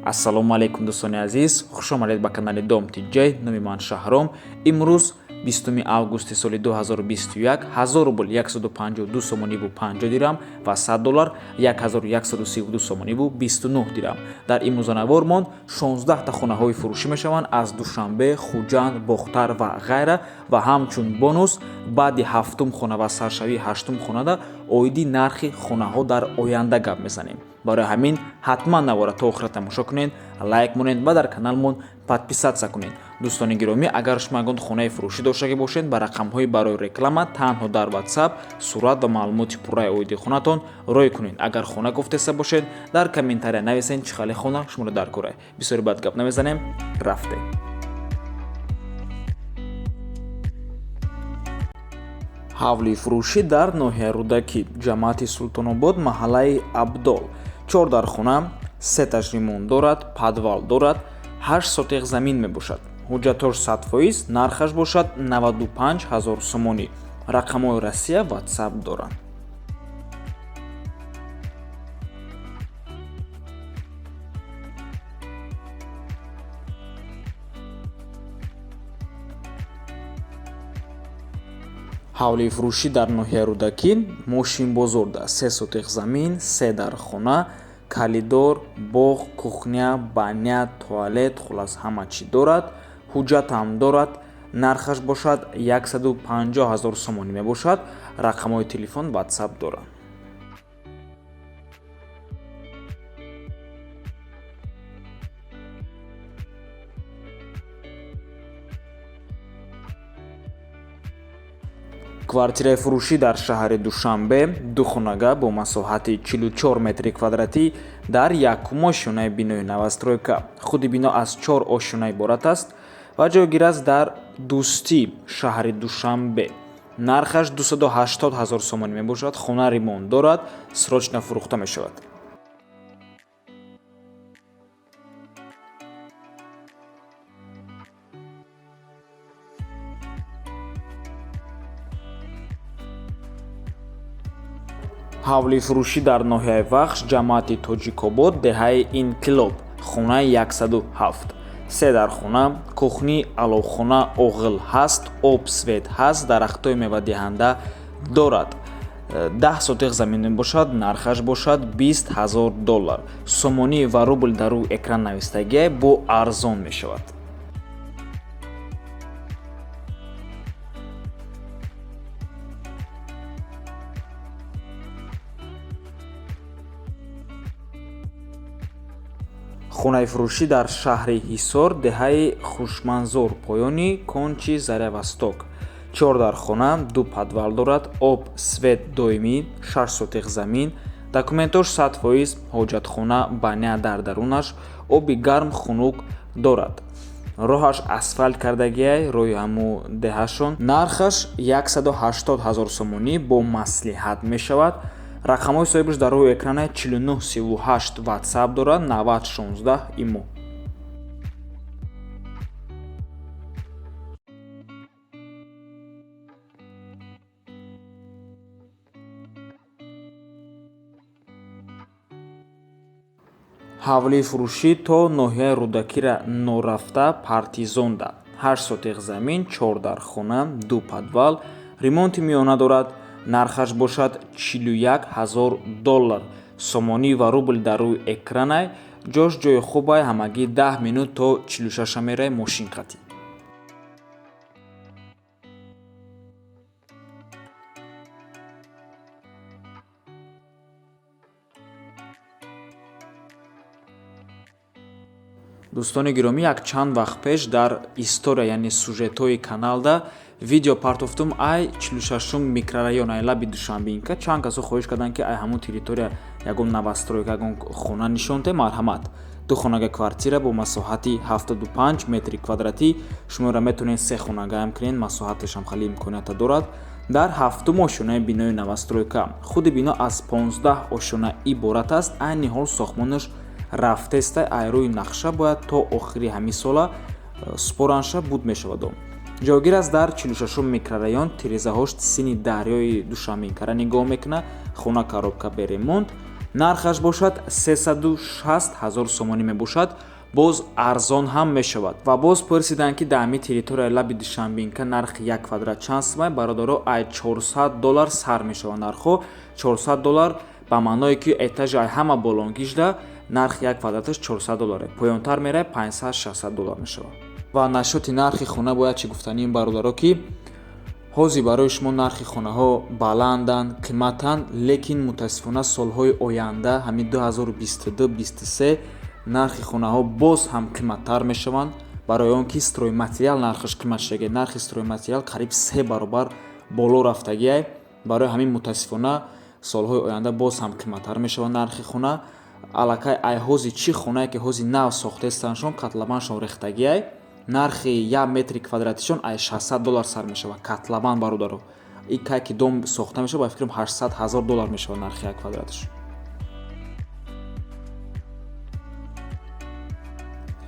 ассалому алайкум дӯстони азиз, хушомадед ба канали Дом Тиҷей. Номи ман Шаҳром. Имрӯз 20 августи соли 2021 1000 рубл 152 сомониву 50 дирам ва $100 1132 сомониву 29 дирам. Дар имрӯзанавормон 16 та хонаҳои фурӯшӣ мешаванд аз Душанбе, Хуҷанд, Бохтар ва ғайра ва ҳамчун бонус баъди ҳафтум хона ва саршавии ҳаштум хонада оиди нархи хонаҳо дар оянда гап мезанем. барои ҳамин ҳатман навора то охира тамошо кунед, лайк монед ва дар каналмон подписатсия кунед. дӯстони гиромӣ, агар шумо ягон хонаи фурӯшӣ доштагӣ бошед, ба рақамҳои барои реклама танҳо дар WhatsApp сурат ва маълумоти пурраи оиди хонатон рой кунед. агар хона гуфтеса бошед, дар комментария нависед чӣ хали хона шуморо дар кор. бисёри бад гап намезанем, рафте. ҳавли фурӯшӣ дар ноҳияи Рӯдакӣ, ҷамоати Султонобод, маҳаллаи Абдол. 4 дар хона, 3 этаж ремонт дорад, подвал дорад, 8 сотиқ замин мебошад. ҳуҷҷатош 100%, нархаш бошад 95 000 сомонӣ. рақамҳои Россия WhatsApp доранд. ҳавли фурӯшӣ дар ноҳияи Рӯдакӣ, мошинбозорда 3 сотиқ замин, 3 дар хона, калидор, боғ, кухня, баня, туалет, хулас ҳама чӣ дорад. ҳуҷҷатам дорад. нархаш бошад 150 000 сомонӣ мебошад. рақамҳои телефон WhatsApp дорад. квартираи фурӯшӣ дар шаҳри Душанбе, духонага бо масоҳати 44 метри квадратӣ дар якум ошёнаи бинои новостройка. худи бино аз 4 ошёна иборат аст ва ҷойгир аст дар Дӯстӣ, шаҳри Душанбе. нархаш 280 000 сомонӣ мебошад. хона ремонт дорад, срочно фурӯхта мешавад. ҳавли фурӯшӣ дар ноҳияи Вахш, ҷамоати Тоҷикобод, деҳаи Инқилоб, хонаи 107. 3 дар хона, кухни аловхона оғил ҳаст, об свет ҳаст, дарахтои мевадиҳанда дорад. 10 сотиқ замин мебошад. нархаш бошад $20 000. сомонӣ ва рубл дар рӯи экран навистагиай бо арзон мешавад. хонаи фурӯшӣ дар шаҳри Ҳисор, деҳаи Хушманзор, поёни Кончи Зарявосток. 4 дар хона, 2 подвал дорад, об, свет доимӣ, 6 сотиқ замин, документош 100%, ҳоҷатхона, баня дар дарунаш, оби гарм хунук дорад. роҳаш асфальт кардагиай, роҳи ҳаму деҳашон. нархаш 180 000 сомонӣ бо маслиҳат мешавад. рақамҳои соҳибаш дар рӯи экрана 4938 WhatsApp дорад, 9016 имо. ҳавли фурӯшӣ то ноҳияи Рӯдакира норафта Партизонда. 8 сотиқ замин, 4 дар хона, 2 подвал, ремонти миёна дорад. нархаш бошад $41 000. сомонӣ ва рубл дар рӯи экранай. ҷош ҷои хубай, ҳамагӣ 10 минут то 46 мераи мошинқатӣ. дӯстони гиромӣ, як чанд вақт пеш дар история, яъне сюжетҳои каналда видео партофтум ай 46 микрорайон ай лаби Душанбинка. чанд касо хоҳиш карданд ки ай ҳамун территория ягон новостройка, ягон хона нишонте. марҳамат, ду хонага квартира бо масоҳати 75 метри квадратӣ. шуморо метавонед 3 хонагаам кунед, масоҳаташам хали имконията дорад. дар ҳафтум ошонаи бинои новостройка. худи бино аз 15 ошона иборат аст. айни ҳол сохтмонаш рафтеста. айрӯи нақша бояд то охири ҳамин сола споранша буд мешавад. ҷойгир аст дар 46 микрорайон. тирезаҳош сини дарёи Душанбинкара нигоҳ мекунад. хона коробка беремонт. нархаш бошад 360 000 сомонӣ мебошад, боз арзон ҳам мешавад. Ва боз пурсиданд ки дар ҳамин территорияи лаби Душанбенка нархи як квадрат чанд сом аст? Бародаро, ай $400 сар мешавад нархо. $400 ба маъное ки этажи ай ҳама болонгишда нархи як квадраташ $400, поёнтар мерай $500-600 мешавад. ва нашоти нархи хона бояд чӣ гуфтанем бародаро ки ҳозир барои шумо нархи хонаҳо баланданд, қиматанд, лекин мутаассифона солҳои оянда ҳамин 2022-23 нархи хонаҳо боз ҳам қиматтар мешаванд, барои он ки стройматериал нархаш қимат шудаги, нархи стройматериал қариб 3 баробар боло рафтагиай. Барои ҳамин мутаассифона солҳои оянда боз ҳам қиматтар мешаванд нархи хона. Аллакай ай ҳозир чӣ хонае ки ҳозир нав сохтаистаншон катлабаншон рехтагиай, нархи 1 метри квадратишон ай $600 сар мешавад. Катлабан бародаро, ин кай ки дом сохта мешавад, ба фикрам $800,000 мешавад нархи як квадратиш.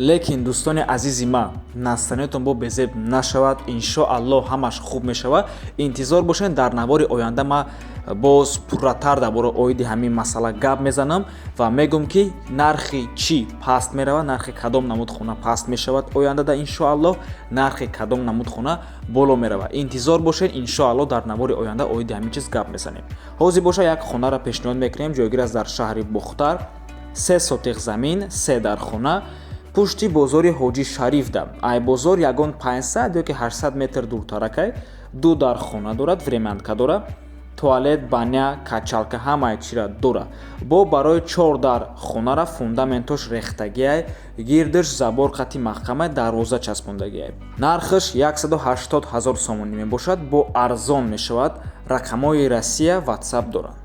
лекин дӯстони азизи ман, настаниётон бо безеб нашавад, иншоаллоҳ ҳамаш хуб мешавад. Интизор бошед, дар навори оянда ман боз пурратар дар бораи оиди ҳамин масъала гап мезанам ва мегӯм ки нархи чӣ паст меравад, нархи кадом намуд хона паст мешавад ояндада, иншоаллоҳ нархи кадом намуд хона боло меравад. Интизор бошед, иншоаллоҳ дар навори оянда оиди ҳамин чиз гап мезанем. ҳозир боша як хонара пешниҳод мекунем, ҷойгир аст дар шаҳри Бухтар, 3 сотиқ замин, 3 дар хона, пушти бозори Ҳоҷӣ Шариф да. Ай бозор ягон 500 ёки 800 метр дуртаракай, 2 дар хона дорад, времянка дора, туалет, баня, качалка ҳамаи чира дора. Бо барои 4 дар хонара фундаментош рехтагиай, гирдаш забор қати маҳкамай, дарвоза часпондагиай. Нархаш 180 000 сомонӣ мебошад, бо арзон мешавад. Рақамҳои Россия WhatsApp дорад.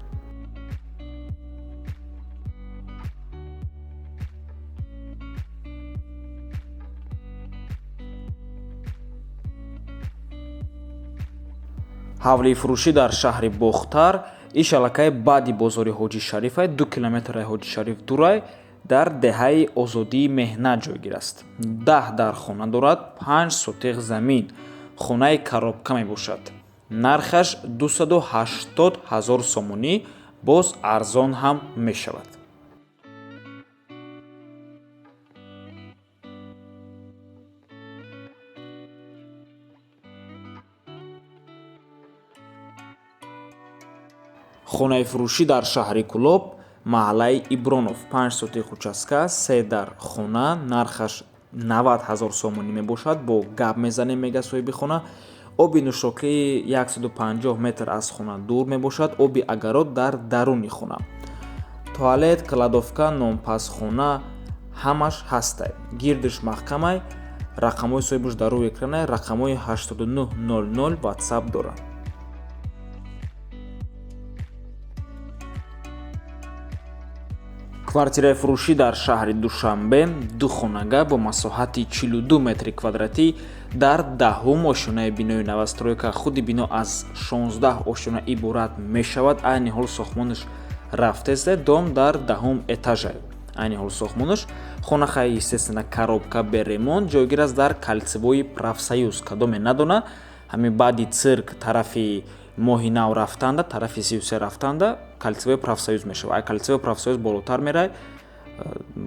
ҳавлии фурӯшӣ дар шаҳри Бухтар, иш аллакай баъди бозори Ҳоҷӣ Шарифай, 2 километраи Ҳоҷӣ Шариф дурай, дар деҳаи озодии меҳнат ҷойгир аст. 10 дар хона дорад, 5 сотиқ замин, хонаи коробка мебошад. Нархаш 280 000 сомонӣ, боз арзон ҳам мешавад. хонаи фурӯшӣ дар шаҳри Кӯлоб, маҳаллаи Ибронов, 5 сотиқ участка, 3 дар хона, нархаш 90 000 сомонӣ мебошад. Бо гап мезанем, мега соҳиби хона. оби нӯшокии 150 метр аз хона дур мебошад. оби агарот дар даруни хона, туалет, кладовка, нонпасхона ҳамаш ҳастай. гирдиш маҳкамай. рақамҳои соҳибуш дар рӯи экранай. рақамҳои 8900 WhatsApp дорад. квартираи фурӯшӣ дар шаҳри Душанбе, 2 хонага бо масоҳати 42 метри квадратӣ дар 10-ум ошёнаи бинои новостройка. худи бино аз 16 ошёна иборат мешавад. айни ҳол сохтмонаш рафтеста, дом дар 10-ум этажай. айни ҳол сохтмонаш хонахай естественно коробка бе ремонт, ҷойгир аст дар Кольцевои Профсоюз. кадоме надона, ҳамин баъди цирк тарафи моҳи нав рафтанда, тарафи 33 рафтанда Кольцевои Профсоюз мешавад. ай Кольцевои Профсоюз болотар мерай,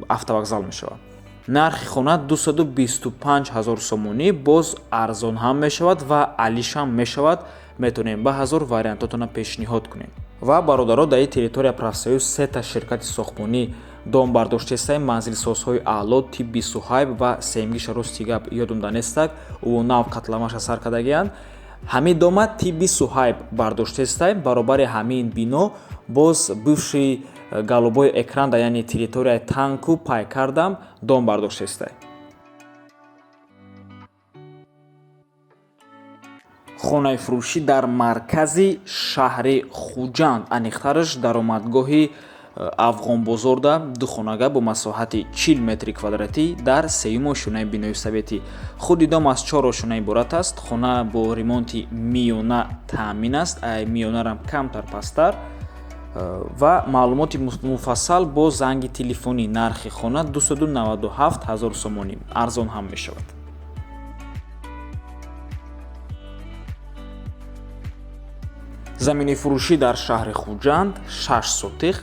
автовокзал мешавад. нархи хона 225 000 сомонӣ, боз арзон ҳам мешавад ва алишам мешавад. метонем ба ҳазор вариантотона пешниҳод кунем. ва бародаро, дар ин территория Профсоюз 3 та ширкати сохтмонӣ дом бардоштаистаи манзилсозҳои аъло, тибби Суҳайб ва семгиша рости гап ёдум данестак, ӯ нав катламаша сар кардагиянд. ҳамин дома тибби Суҳайб бардоштаистай, баробари ҳамин бино боз бывши галубои экран да, яъне территорияи танку пай кардам, дом бардоштаистай. хонаи фурӯшӣ дар маркази шаҳри Хуҷанд, аниқтараш даромадгоҳи Афғонбозорда, 2 хонага бо масоҳати 40 метри квадратӣ дар 3-ум ошёнаи бинои советӣ. худи дом аз 4 ошёна иборат аст. хона бо ремонти миёна таъмин аст, ай миёнарам камтар пасттар. ва маълумоти муфассал бо занги телефонӣ. нархи хона 297 000 сомонӣ, арзон ҳам мешавад. замини фурӯшӣ дар шаҳри Хуҷанд, 6 сотиқ,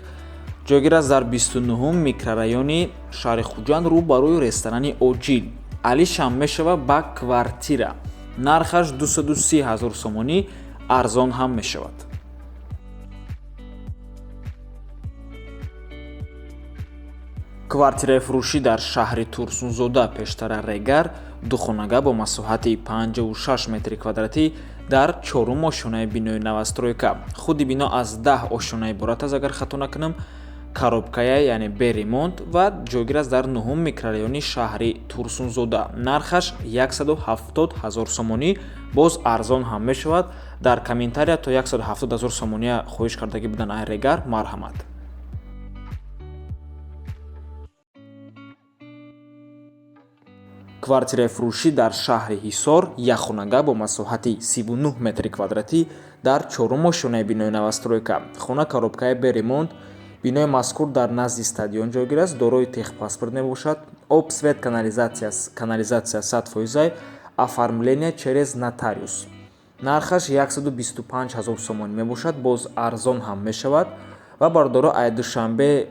ҷойгир аст дар 29 микрорайони шаҳри Хуҷанд рӯ ба рӯи ресторани Оҷил. Алишам мешавад ба квартира. Нархаш 230 000 сомонӣ, арзон ҳам мешавад. квартираи фурӯшӣ дар шаҳри Турсунзода пештара Регар, духонага бо масоҳати 56 метри квадратӣ дар 4-ум ошонаи бинои новостройка. Худи бино аз 10 ошона иборат аст, агар хато накунам. Коробкая яъне беремонт ва ҷойгир аст дар 9-ум микрорайони шаҳри Турсунзода. Нархаш 170 000 сомонӣ, боз арзон ҳам мешавад. Дар комментария то 170 000 сомония хоҳиш кардагӣ бидан ай Регар, марҳамат. квартираи фурӯшӣ дар шаҳри Ҳисор, якхонага бо масоҳати 39 метри квадратӣ дар 4-ум ошонаи бинои новостройка. хона коробкаи беремонт. бинои мазкур дар назди стадион ҷойгир аст, дорои техпаспорт мебошад. об, свет, канализатсия 100%, оформление через нотариус. нархаш 125 000 сомонӣ мебошад, боз арзон ҳам мешавад. ва бардоро ай душанбе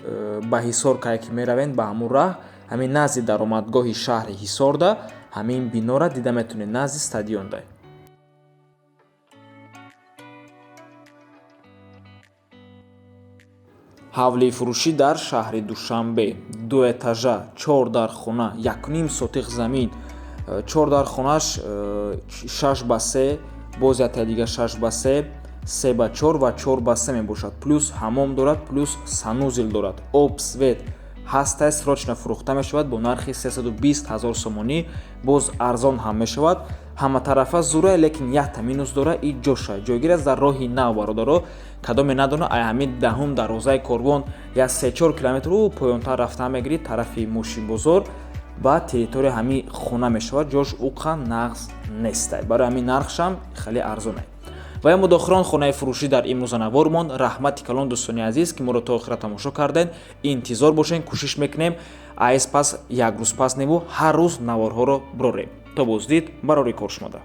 ба Ҳисор кае ки меравед ба ҳамун раҳ, ҳамин назди даромадгоҳи шаҳри Ҳисорда, ҳамин бинора дида метавонед назди стадионда. ҳавлии фурӯшӣ дар шаҳри Душанбе. 2 этажа, 4 дар хона, 1.5 сотиқ замин. 4 дар хонаш 6 ба 3, боз ятая дига 6 ба 3, 3 ба 4 ва 4 ба 3 мебошад. плюс ҳамом дорад, плюс санузел дорад. об, свет ҳастай срочно фурӯхта мешавад бо нархи 320 000 сомонӣ, боз арзон ҳам мешавад. ҳаматарафа зурай, лекин якта минус дора, и ҷоша. ҷойгир аст дар роҳи нав, бародаро. кадоме надона ай ҳамин 10-ум дарвозаи Корбон я 3-4 километр поёнтар рафта мегирӣ тарафи Мошинбозор ба территория ҳамин хона мешавад. ҷош уқа нағз нестай. барои ҳамин нархшам хеле арзонай. ва я мудохирон хонаи фурӯшӣ дар имрӯзанавормон. раҳмати калон дӯстони азиз ки моро то охира тамошо карден. интизор бошен, кӯшиш мекунем айс пас як рӯз пас неву ҳар рӯз наворҳоро бирорем. то боздид, барори кор шумода.